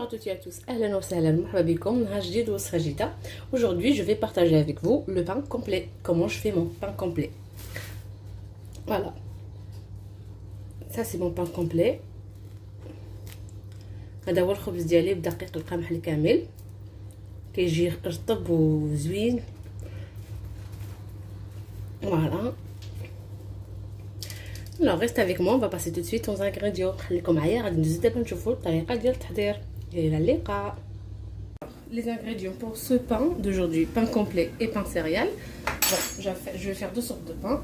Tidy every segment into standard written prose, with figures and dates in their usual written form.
Bonjour à toutes et à tous, ahlan wa sahlan, marhaba bikoum, nahar jdid wa wusfa jidida. Aujourd'hui, je vais partager avec vous le pain complet. Comment je fais mon pain complet. Voilà. Ça, c'est mon pain complet. هذا هو الخبز ديالي بدقيق القمح الكامل. كيجي رطب وزوين. Voilà. Alors, reste avec moi, on va passer tout de suite aux ingrédients. خليكم معايا غادي ندوزو دابا نشوفوا الطريقه ديال التحضير. الى اللقاء. Les ingrédients pour ce pain d'aujourd'hui, pain complet et pain céréales. Bon, je vais faire deux sortes de pain.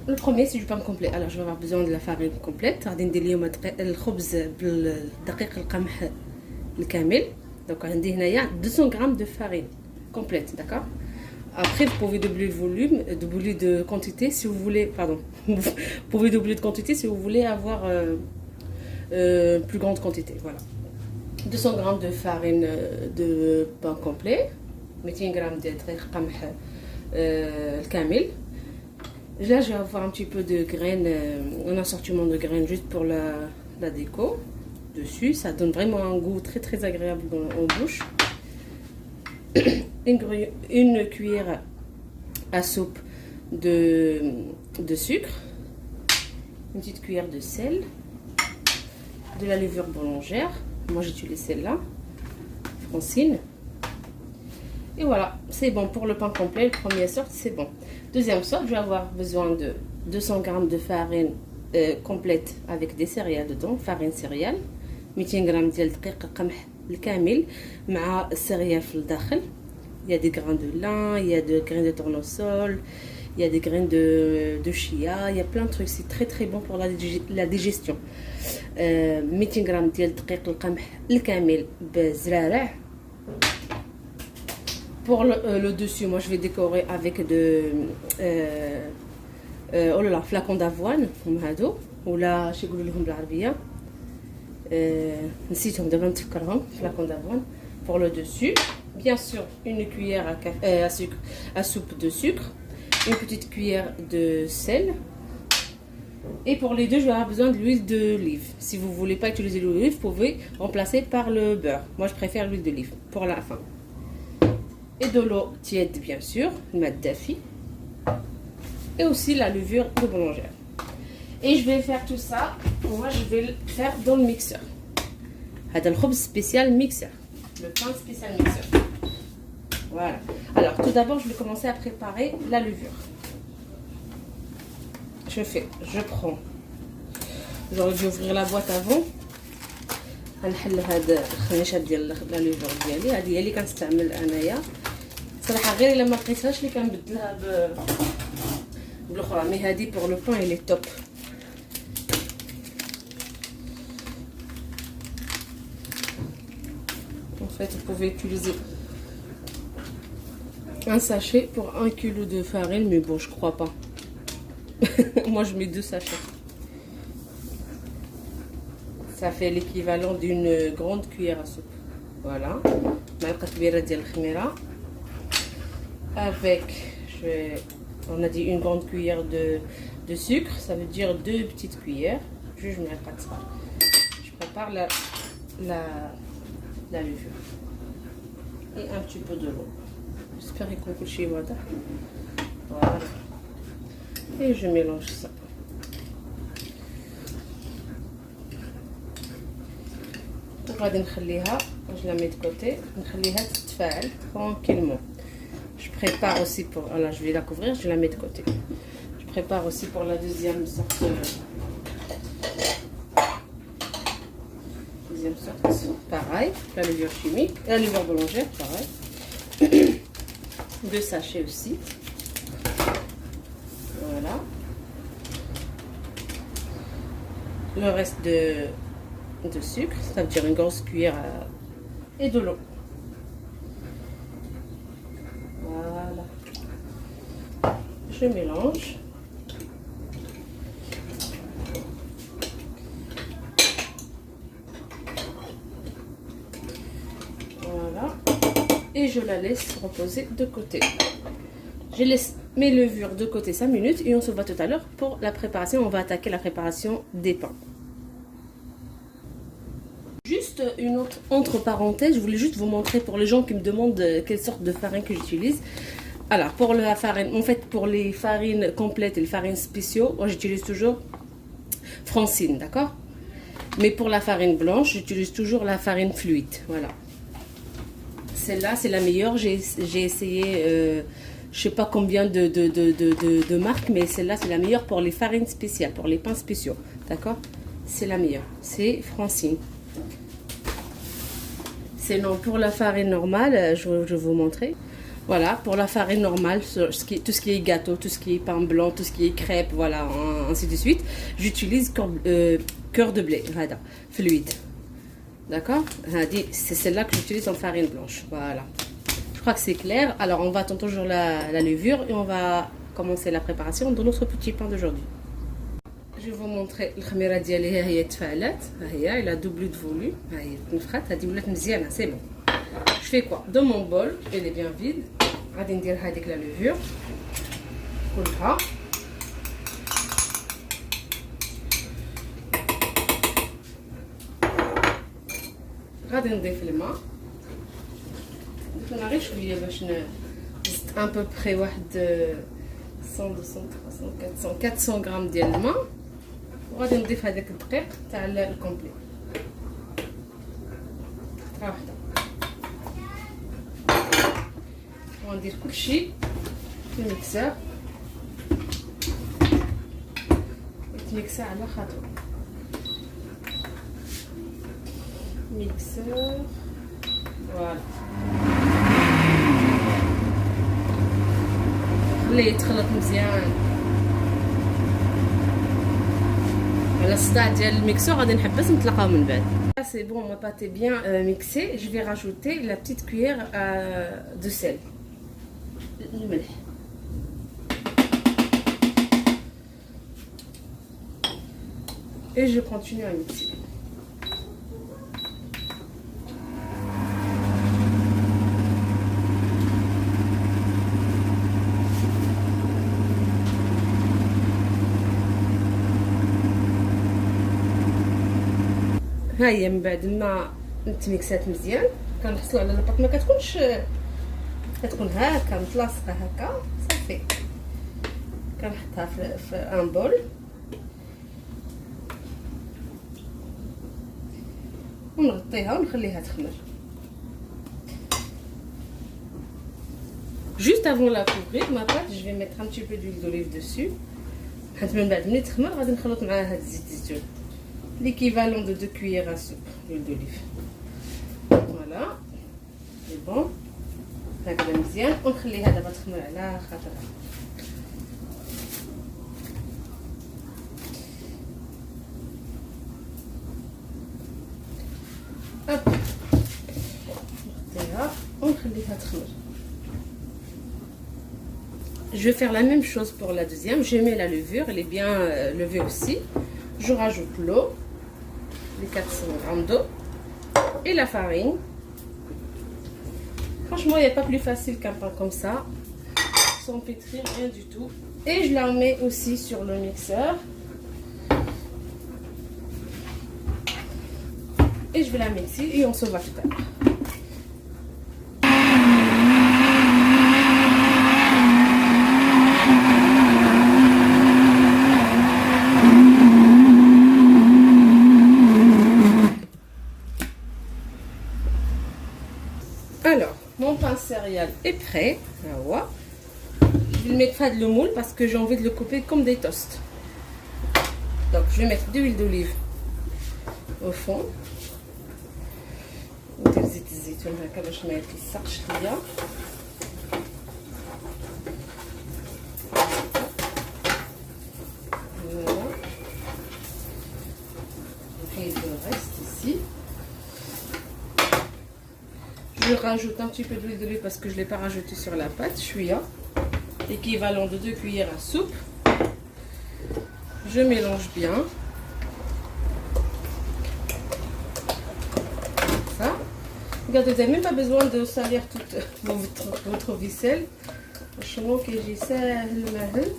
Le premier c'est du pain complet. Alors je vais avoir besoin de la farine complète. غادي ندير اليوم الخبز بالدقيق القمح الكامل. Donc عندي هنايا 200 g de farine complète, d'accord. Après, vous pouvez doubler le volume, doubler de quantité si vous voulez, pardon, vous pouvez doubler de quantité si vous voulez avoir plus grande quantité, voilà. 200 g de farine de pain complet, 200 g de دقيق قمح الكامل. Là, je vais avoir un petit peu de graines, un assortiment de graines juste pour la déco dessus. Ça donne vraiment un goût très très agréable en bouche. Une cuillère à soupe de sucre, une petite cuillère de sel, de la levure boulangère, moi j'utilise celle-là, Francine. Et voilà, c'est bon pour le pain complet. La première sorte, c'est bon. Deuxième sorte, je vais avoir besoin de 200 g de farine complète avec des céréales dedans, farine céréales, 200 g ديال دقيق القمح الكامل مع السيريال في الداخل. Il y a des grains de lin, il y a des grains de tournesol, il y a des grains de chia, il y a plein de trucs. C'est très très bon pour la digestion. 200 g ديال دقيق القمح الكامل بالزرارع. Pour le dessus, moi je vais décorer avec oh là là, flacon d'avoine هم هادو ولا شي يقولوا لهم بالعربيه نسيتهم دابا نتفكرهم. Flacon d'avoine pour le dessus. Bien sûr, une cuillère à soupe de sucre, une petite cuillère de sel. Et pour les deux, je vais avoir besoin de l'huile d'olive. Si vous ne voulez pas utiliser l'huile d'olive, vous pouvez remplacer par le beurre. Moi, je préfère l'huile d'olive pour la fin. Et de l'eau tiède, bien sûr, le dafi. Et aussi la levure de boulangère. Et je vais faire tout ça. Moi, je vais le faire dans le mixeur. C'est le khubz spécial mixeur. Le pain spécial mixeur. Voilà. Alors, tout d'abord, je vais commencer à préparer la levure. Je prends. J'aurais dû ouvrir la boîte avant. غنحل هاد الخنيشه ديال لا لوفور ديالي. هذه هي اللي كنستعمل انايا صراحه، غير الا ما لقيتهاش اللي كنبدلها بالاخرى. مي هذه بور لو بان اللي توب. En fait, vous pouvez utiliser un sachet pour 1 kg de farine, mais bon, je crois pas. Moi, je mets 2 sachets. Ça fait l'équivalent d'une grande cuillère à soupe. Voilà. Avec, on a dit une grande cuillère de sucre, ça veut dire 2 petites cuillères. Je prépare la levure et un petit peu de l'eau. J'espère qu'on couche chez moi. Voilà. Et je mélange ça. وغادي نخليها. Je la mets de côté. نخليها تتفاعل tranquillement. Je prépare aussi pour. Voilà, je vais la couvrir. Je la mets de côté. Je prépare aussi pour la deuxième sorte. Pareil, la levure chimique, la levure boulangère, pareil. 2 sachets aussi. Voilà. Le reste de sucre, ça veut dire une grosse cuillère et de l'eau. Voilà. Je mélange. Et je la laisse reposer de côté. Je laisse mes levures de côté 5 minutes et on se voit tout à l'heure pour la préparation. On va attaquer la préparation des pains. Juste juste une autre entre parenthèses, je voulais juste vous montrer pour les gens qui me demandent quelle sorte de farine que j'utilise. Alors pour la farine, en fait pour les farines complètes et les farines spéciaux, moi j'utilise toujours Francine, d'accord? Mais pour la farine blanche, j'utilise toujours la farine fluide, voilà. Celle-là c'est la meilleure, j'ai essayé je sais pas combien de marques, mais celle-là c'est la meilleure pour les farines spéciales, pour les pains spéciaux, d'accord? C'est la meilleure, c'est Francine. Sinon pour la farine normale, je vais vous montrer. Voilà, pour la farine normale, tout ce qui est gâteau, tout ce qui est pain blanc, tout ce qui est crêpe, voilà, ainsi de suite, j'utilise cœur de blé, voilà, fluide. D'accord? C'est celle-là que j'utilise en farine blanche, voilà. Je crois que c'est clair. Alors on va attendre toujours la levure et on va commencer la préparation de notre petit pain d'aujourd'hui. Je vais vous montrer le khamira ديالي هي تفاعلات, il a doublé de volume, هي تنفخات, هذه ولات مزيانه, c'est bon. Je fais quoi? Dans mon bol, il est bien vide. غادي ندير هذيك la levure كلها. غادي نضيف الماء. ضفنا غير شويه باش نزيد ان بو بري واحد 100 200 300 400 غرام ديال الماء. وغادي نضيف هذاك الدقيق تاع الكومبلي قطره واحده. وندير كلشي في الميكسور يتميكسا على خاطر ميكسور فوالا. خليه يتخلط مزيان على الصداع ديال الميكسور. غادي نحبس نتلاقاو من بعد. C'est bon, ma pâte est bien mixée. Je vais rajouter la petite cuillère de sel. الملح. Et je continue à mixer. ها هي من بعد ما تميكسات مزيان كنحصلوا على الباط ما كتكونش كتكون هكا متلاصقه هكا صافي. كنحطها في ان بول ونغطيها ونخليها تخمر. Juste avant la couvrir, ma pâte, je vais mettre un petit peu d'huile d'olive dessus. حيت من بعد ملي تخمر غادي نخلط معاها هاد الزيت الزيتون. L'équivalent de 2 cuillères à soupe d'huile d'olive. Voilà, c'est bon. هكذا مزيان ونخليها دابا تخمر على خاطرها. هوب نغطيها ونخليها تخمر. Je vais faire la même chose pour la deuxième. Je mets la levure, elle est bien levée aussi. Je rajoute l'eau, les 400 g d'eau et la farine. Franchement, il n'y a pas plus facile qu'un pain comme ça, sans pétrir, rien du tout. Et je la mets aussi sur le mixeur. Et je vais la mixer et on se voit tout à l'heure. Alors, mon pain céréales est prêt. Je vais le mettre à le moule parce que j'ai envie de le couper comme des toasts. Donc, je vais mettre de l'huile d'olive au fond. ندير زيت الزيتون هكا باش ما يتلصقش ليا. Voilà. Et le reste ici. Je rajoute un petit peu d'huile d'olive parce que je ne l'ai pas rajouté sur la pâte. Chouïa, équivalent de 2 cuillères à soupe. Je mélange bien. Ça. Regardez, vous n'avez même pas besoin de salir toute votre vaisselle. Franchement, que j'ai ça le mahel.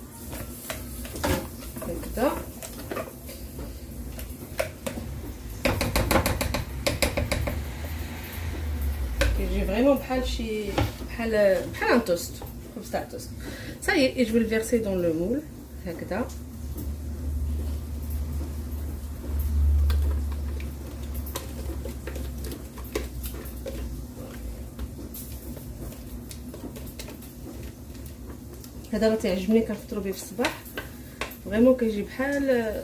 Comme ça. كيجي فريمون بحال ان توست خبز تاع توست. Ça y est, et je vais le verser dans le moule هكذا. هذا راه تيعجبني كنفطرو به في الصباح فريمون كيجي بحال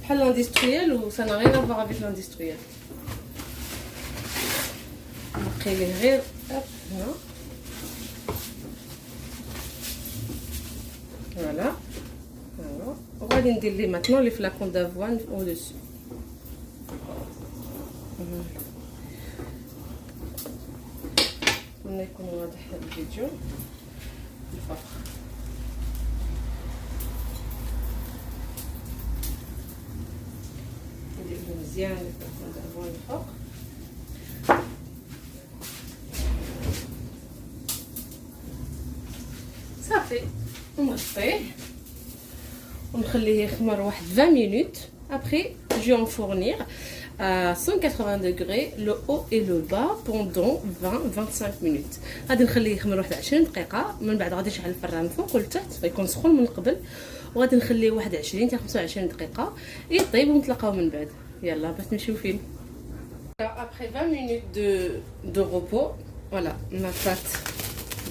لاندستريال و ça n'a rien à voir avec l'industriel. نقي ليه غير هنا فوالا وغادي ندير ليه ماتنون لي فلاكون دافوان او دوسي. نتمنى يكون واضح هذا الفيديو. الفرق ندير مزيان لي فلاكون دافوان الفوق. صافي نغطيه ونخليه يخمر واحد 20 minutes. Après, je vais enfournir à 180 degrés le haut et le bas pendant 20-25 minutes. غادي نخليه يخمر واحد 20 دقيقة. من بعد غادي نشعل الفران من فوق والتحت فيكون سخون من قبل وغادي نخليه واحد 20 حتى 25 دقيقة يطيب ونتلاقاو من بعد. يلا باش نمشيو فين. Après 20 minutes de repos, voilà, ma pâte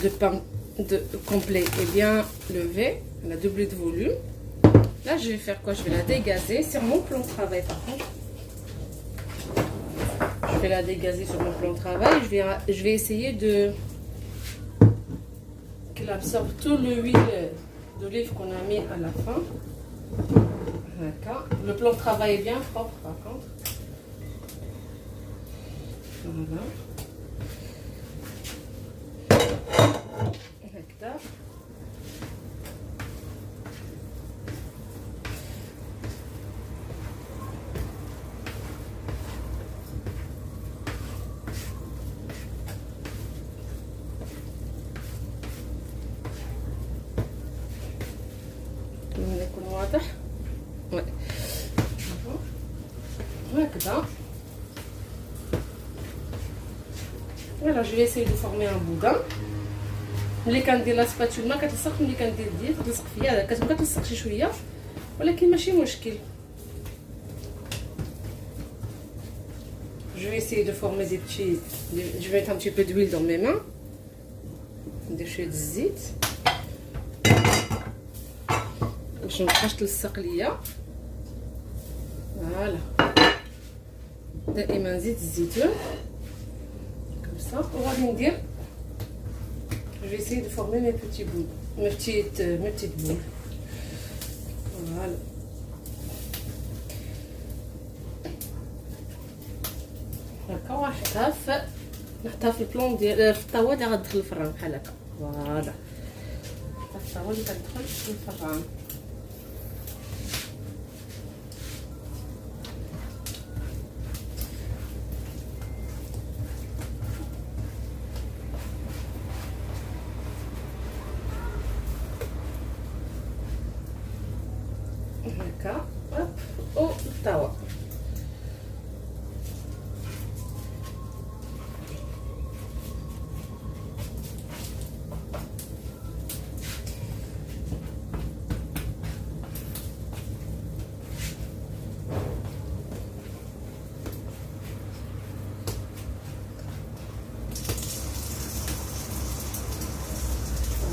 de pain complet est bien levée, elle a doublé de volume. Là, je vais faire quoi? Je vais la dégazer sur mon plan de travail par contre. Je vais la dégazer sur mon plan de travail. Je vais essayer qu'elle absorbe tout l'huile d'olive qu'on a mis à la fin. D'accord. Le plan de travail est bien propre par contre. Voilà. D'accord. يكون واضح هكذا. Voilà, je vais essayer de former un boudin. ملي كندير لا سباتول ما كتلصق، ملي كندير اليد كتلصق فيا، كتبقى تلصق شي شويه ولكن ماشي مشكل. Je vais essayer de former des petits. Je vais mettre un petit peu d'huile dans mes mains. ندير شويه الزيت باش متبقاش تلصق ليا. فوالا دائما زيت الزيتون كمسا. وغادي ندير je vais essayer de former mes petits boules, mes petites boules. Voilà. D'accord, نحطها في البلون ديال في الطاوه اللي غتدخل الفران بحال هكا. فوالا الطاوه اللي غتدخل الفران. هكا هوب والطاوه.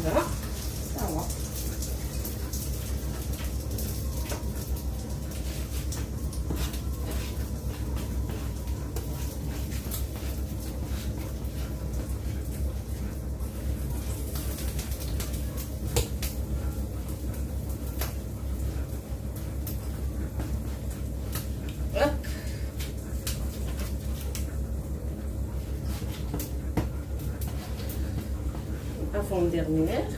voilà الطاوه. Avant-dernière.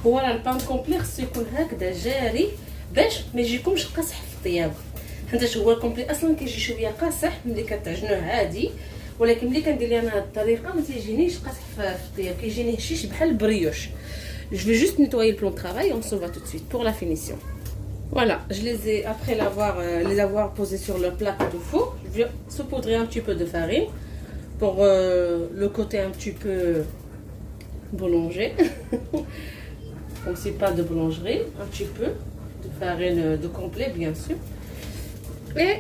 Voilà, le pain complet خصو يكون هكذا جاري باش ما يجيكمش قصح في الطياب. حيت هو الكومبلي اصلا كيجي شويه قاصح ملي كتعجنوه عادي، ولكن ملي كندير لي انا هاد الطريقه ما تيجينيش قاصح في الطياب، كيجيني هشيش بحال البريوش. Je vais juste nettoyer le plan de travail et on se voit tout de suite pour la finition. Voilà, je les ai, après les avoir posés sur le plaque de four, je vais saupoudrer un petit peu de farine pour le côté un petit peu boulanger. Comme c'est pas de boulangerie, un petit peu de farine de complet bien sûr. Et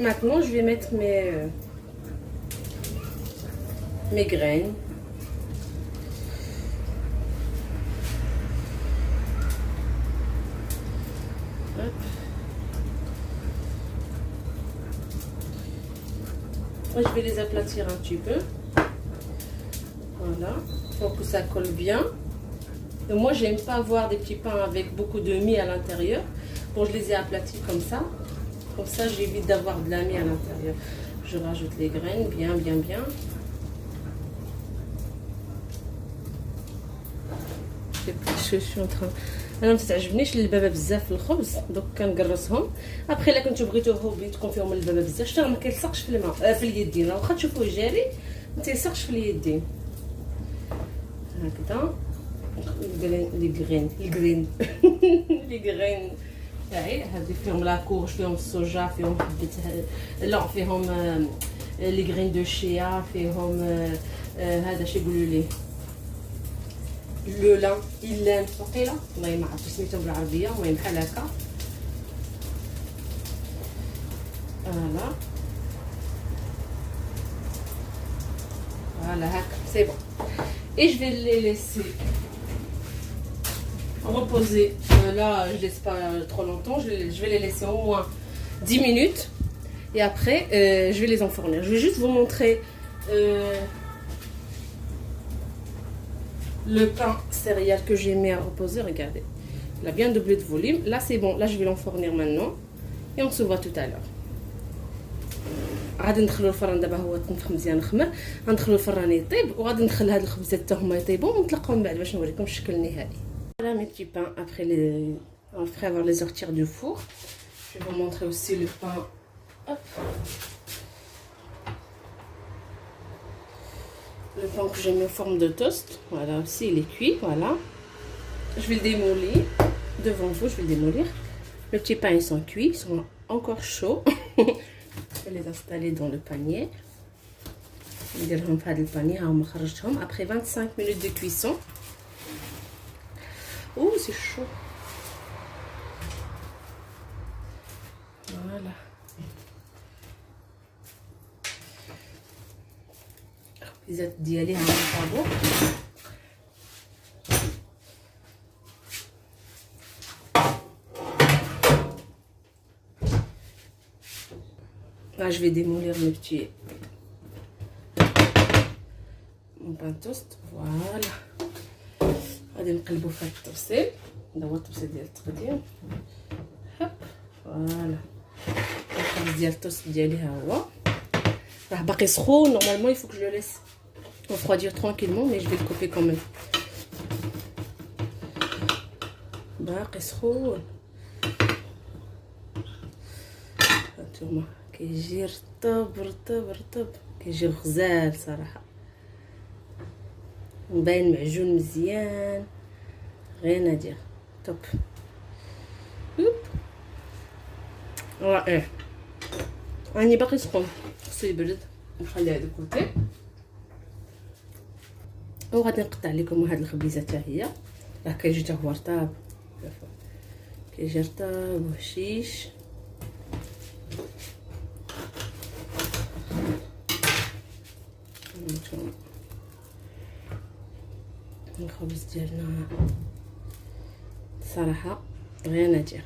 maintenant je vais mettre mes graines. Moi, je vais les aplatir un petit peu. Voilà, pour que ça colle bien. Et moi, j'aime pas avoir des petits pains avec beaucoup de mie à l'intérieur. Bon, je les ai aplatis comme ça. Comme ça, j'évite d'avoir de la mie à l'intérieur. Je rajoute les graines, bien, bien, bien. Je suis en train... انا ما تتعجبنيش البابه بزاف في الخبز، دوك كنقرصهم. ابخي الا كنتو بغيتوه بيدكم فيهم البابه بزاف، شتا ما كيلصقش في الماء في اليدين، واخا تشوفوه جاري ما تيلصقش في اليدين. هكذا لي غرين تاعي هذه فيهم لاكورج، فيهم الصوجا، فيهم حبه لا فيهم لي غرين دو شيا، فيهم هذا شي يقولوا ليه لو لان إلان وقيله، والله ما عرفت سميتو بالعربيه، المهم بحال هكا. Voilà, c'est bon. Et je vais les laisser reposer. Là, je laisse pas trop longtemps. Je vais les laisser au moins 10 minutes. Et après, je vais les enfourner. Je vais juste vous montrer le pain céréales que j'ai mis à reposer. Regardez, il a bien doublé de volume. Là, c'est bon. Là, je vais l'enfourner maintenant. Et on se voit tout à l'heure. غادي ندخلو الفران دابا، هو تنفخ مزيان خمر، غندخلو الفران يطيب وغادي ندخل هاد الخبزات حتى هما يطيبوا ونطلقوا من بعد باش نوريكم الشكل النهائي. Voilà mes petits pains après avoir les sortir du four. Je vais vous montrer aussi le pain. Hop. Le pain que j'ai mis en forme de toast. Voilà, aussi il est cuit, voilà. Je vais le démolir devant vous, je vais le démolir. Les petits pains ils sont cuits, ils sont encore chauds. Je vais les installer dans le panier. نديرهم في هذا الباني، ها هما خرجتهم après 25 minutes de cuisson. Oh, c'est chaud. Voilà. الخبيزات ديالي ها هما طابو. Là, je vais démolir mes petits mon pain toast. Voilà. غادي نقلبو في هاد الطبسيل، هذا هو الطبسيل ديال التقديم. هوب فوالا الخبز ديال التوست ديالي ها هو، راه باقي سخون. نورمالمون il faut que je le laisse refroidir tranquillement, mais je vais le couper quand même. باقي سخون. هانتوما كيجي رطب، كيجي غزال صراحه، مبين معجون مزيان، غير نادير توب. رائع. راني باقي سخون، خصو يبرد، نخليه هذا كوتي. وغادي نقطع لكم هاد الخبيزه حتى هي، راه كيجي حتى هو رطاب، كيجي رطاب وهشيش. الخبز ديالنا صراحه غير ناجح.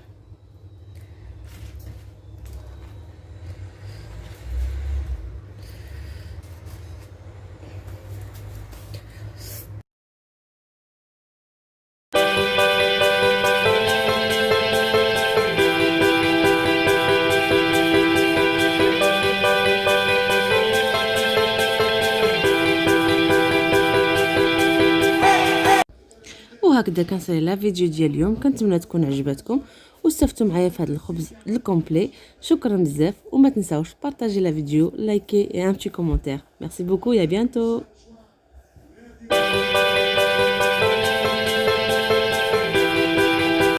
وهكذا كنصلي لا فيديو ديال اليوم. كنتمنى تكون عجبتكم واستفدتوا معايا في هذا الخبز الكومبلي. شكرا بزاف وما تنساوش بارطاجي لا فيديو لايكي et un petit commentaire. Merci beaucoup et à bientôt.